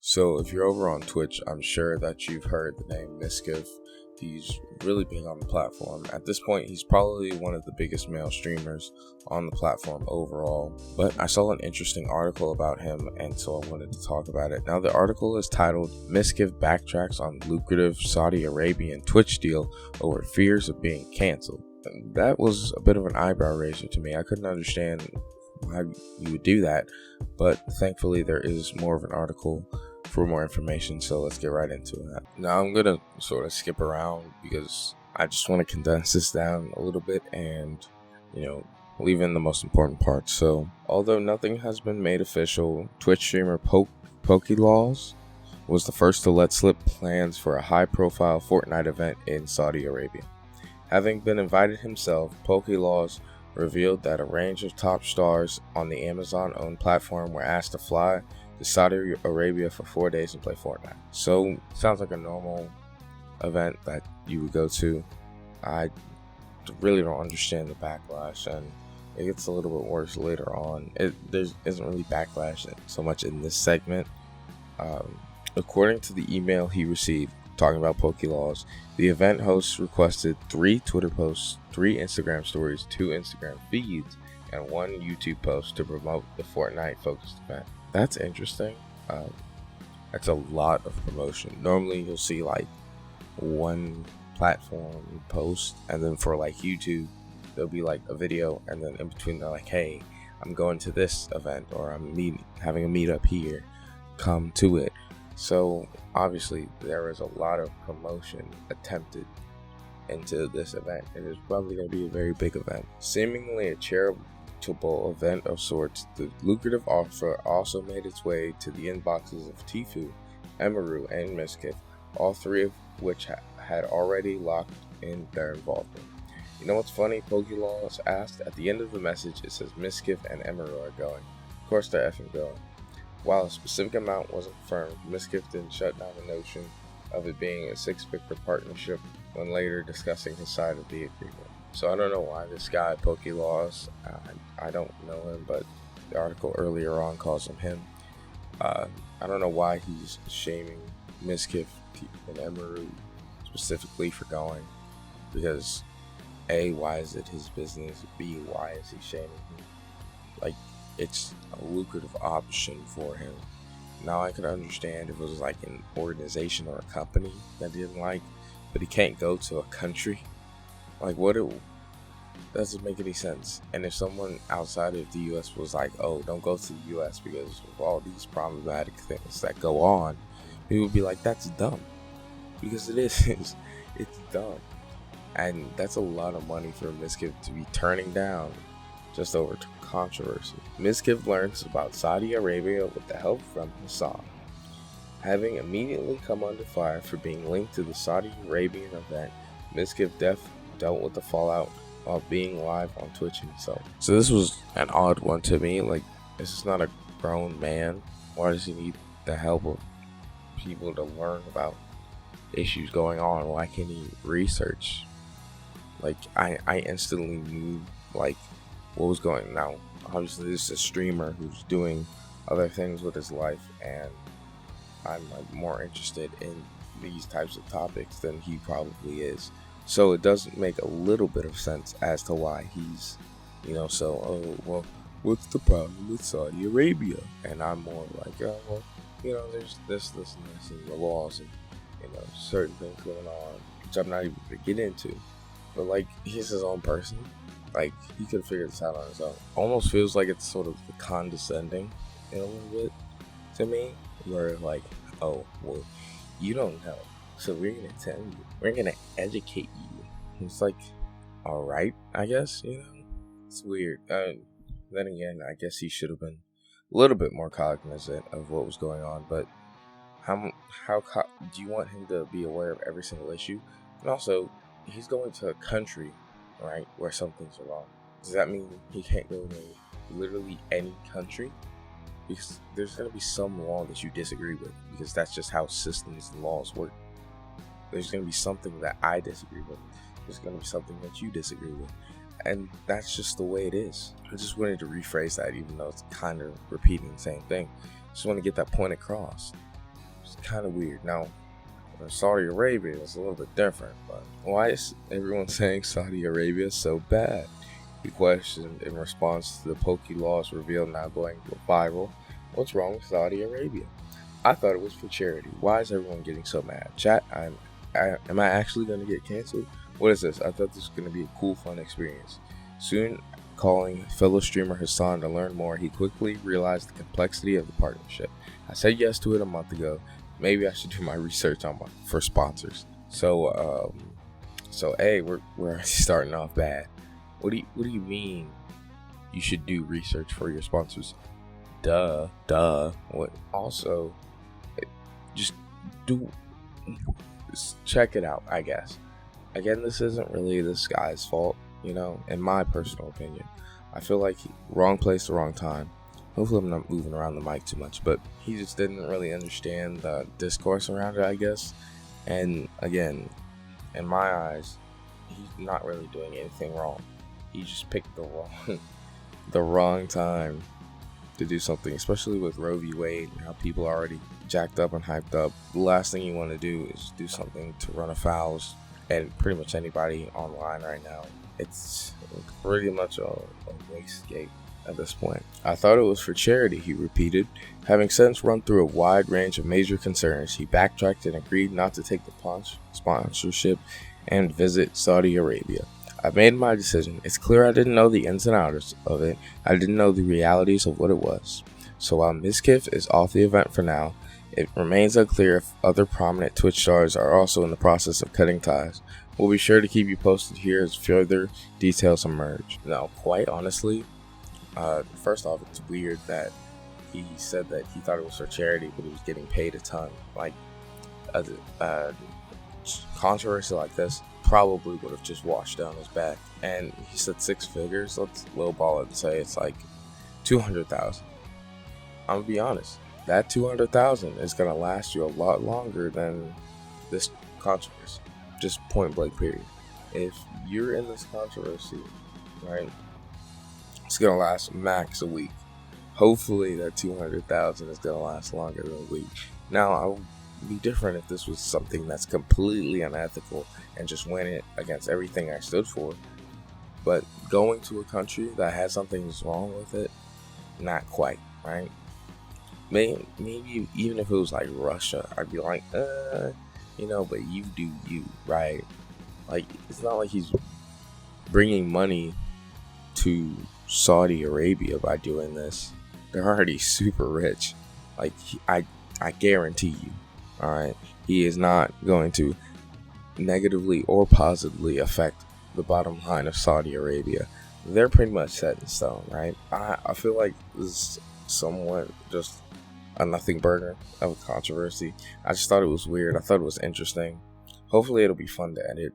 So if you're over on Twitch, I'm sure that you've heard the name Mizkif. He's really big on the platform. At this point, he's probably one of the biggest male streamers on the platform overall. But I saw an interesting article about him, and so I wanted to talk about it. Now, the article is titled Mizkif Backtracks on Lucrative Saudi Arabian Twitch Deal Over Fears of Being Cancelled. And that was a bit of an eyebrow raiser to me. I couldn't understand why you would do that, but thankfully there is more of an article for more information, so let's get right into that. Now I'm gonna sort of skip around because I just want to condense this down a little bit and leave in the most important parts. So although nothing has been made official, Twitch streamer PokeLaws was the first to let slip plans for a high-profile Fortnite event in Saudi Arabia. Having been invited himself, PokeLaws revealed that a range of top stars on the Amazon-owned platform were asked to fly to Saudi Arabia for 4 days and play Fortnite. So, sounds like a normal event that you would go to. I really don't understand the backlash, and it gets a little bit worse later on. There isn't really backlash so much in this segment. According to the email he received talking about PokeLaws, the event host requested 3 Twitter posts, 3 Instagram stories, 2 Instagram feeds, and 1 YouTube post to promote the Fortnite-focused event. That's interesting. That's a lot of promotion. Normally, you'll see like 1 platform post, and then for like YouTube, there'll be like a video, and then in between, they're like, "Hey, I'm going to this event, or I'm having a meetup here. Come to it." So obviously, there is a lot of promotion attempted into this event. It is probably going to be a very big event, seemingly a charitable event of sorts. The lucrative offer also made its way to the inboxes of Tifu, Emiru, and Mizkif, all 3 of which had already locked in their involvement. You know what's funny? PokeLaws asked at the end of the message, it says Mizkif and Emiru are going. Of course they're effing going. While a specific amount wasn't confirmed, Mizkif didn't shut down the notion of it being a 6-figure partnership when later discussing his side of the agreement. So I don't know why this guy, PokeLaws, I don't know him, but the article earlier on calls him. I don't know why he's shaming Mizkif and Emiru specifically for going, because A, why is it his business? B, why is he shaming him? Like, it's a lucrative option for him. Now I could understand if it was like an organization or a company that he didn't like, but he can't go to a country. Like, what? It doesn't make any sense. And if someone outside of the U.S. was like, "Oh, don't go to the U.S. because of all these problematic things that go on," we would be like, "That's dumb," because it is. It's dumb, and that's a lot of money for Mizkif to be turning down just over controversy. Mizkif learns about Saudi Arabia with the help from Hassan, having immediately come under fire for being linked to the Saudi Arabian event. Mizkif dealt with the fallout while being live on Twitch himself. So this was an odd one to me. Like, this is not a grown man. Why does he need the help of people to learn about issues going on? Why can't he research? Like, I instantly knew like what was going on. Now, obviously, this is a streamer who's doing other things with his life, and I'm like more interested in these types of topics than he probably is. So it doesn't make a little bit of sense as to why he's, what's the problem with Saudi Arabia? And I'm more like, oh, well, there's this, and this, and the laws, and, certain things going on, which I'm not even going to get into. But, like, he's his own person. Like, he could figure this out on his own. Almost feels like it's sort of condescending in a little bit to me, where, like, oh, well, you don't know, so we're going to tell you. We're going to educate you. It's like, all right, I guess, It's weird. Then again, I guess he should have been a little bit more cognizant of what was going on, but how do you want him to be aware of every single issue? And also, he's going to a country, right, where some things are wrong. Does that mean he can't go to literally any country? Because there's going to be some law that you disagree with, because that's just how systems and laws work. There's going to be something that I disagree with. There's going to be something that you disagree with. And that's just the way it is. I just wanted to rephrase that, even though it's kind of repeating the same thing. Just want to get that point across. It's kind of weird. Now, Saudi Arabia is a little bit different, but why is everyone saying Saudi Arabia is so bad? He questioned in response to the pokey laws revealed now going viral. What's wrong with Saudi Arabia? I thought it was for charity. Why is everyone getting so mad? Chat, am I actually going to get canceled? What is this? I thought this was going to be a cool, fun experience. Soon, calling fellow streamer Hassan to learn more, he quickly realized the complexity of the partnership. I said yes to it a month ago. Maybe I should do my research for sponsors. So hey, we're already starting off bad. What do you mean you should do research for your sponsors? Duh. What? Also, just check it out, I guess. Again, this isn't really this guy's fault, in my personal opinion. I feel like wrong place, wrong time. Hopefully I'm not moving around the mic too much, but he just didn't really understand the discourse around it, I guess. And again, in my eyes, he's not really doing anything wrong. He just picked the wrong time to do something, especially with Roe v. Wade and how people are already jacked up and hyped up. The last thing you want to do is do something to run afoul and pretty much anybody online right now. It's pretty much a wastegate at this point. I thought it was for charity, he repeated. Having since run through a wide range of major concerns, he backtracked and agreed not to take the sponsorship and visit Saudi Arabia. I've made my decision. It's clear I didn't know the ins and outs of it. I didn't know the realities of what it was. So while Mizkif is off the event for now, it remains unclear if other prominent Twitch stars are also in the process of cutting ties. We'll be sure to keep you posted here as further details emerge. Now, quite honestly, first off, it's weird that he said that he thought it was for charity, but he was getting paid a ton. Like, a controversy like this probably would have just washed down his back. And he said 6 figures. Let's lowball it and say it's like 200,000. I'm gonna be honest. That 200,000 is gonna last you a lot longer than this controversy. Just point blank period. If you're in this controversy, right, it's gonna last max a week. Hopefully that 200,000 is gonna last longer than a week. Now, I would be different if this was something that's completely unethical and just went it against everything I stood for. But going to a country that has something wrong with it, not quite, right? Maybe even if it was like Russia, I'd be like, but you do you, right? Like, it's not like he's bringing money to Saudi Arabia by doing this. They're already super rich. Like, I guarantee you, all right, he is not going to negatively or positively affect the bottom line of Saudi Arabia. They're pretty much set in stone, right? I feel like this is somewhat just a nothing burger of a controversy. I just thought it was weird. I thought it was interesting. Hopefully it'll be fun to edit.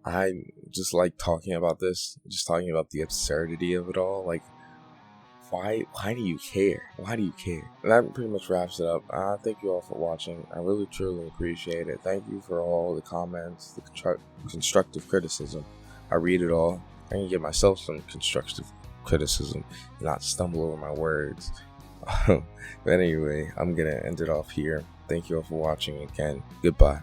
I just like talking about this, just talking about the absurdity of it all. Like, why do you care? Why do you care? And that pretty much wraps it up. Thank you all for watching. I really, truly appreciate it. Thank you for all the comments, the constructive criticism. I read it all. I can give myself some constructive criticism, not stumble over my words. But anyway, I'm gonna end it off here. Thank you all for watching again. Goodbye.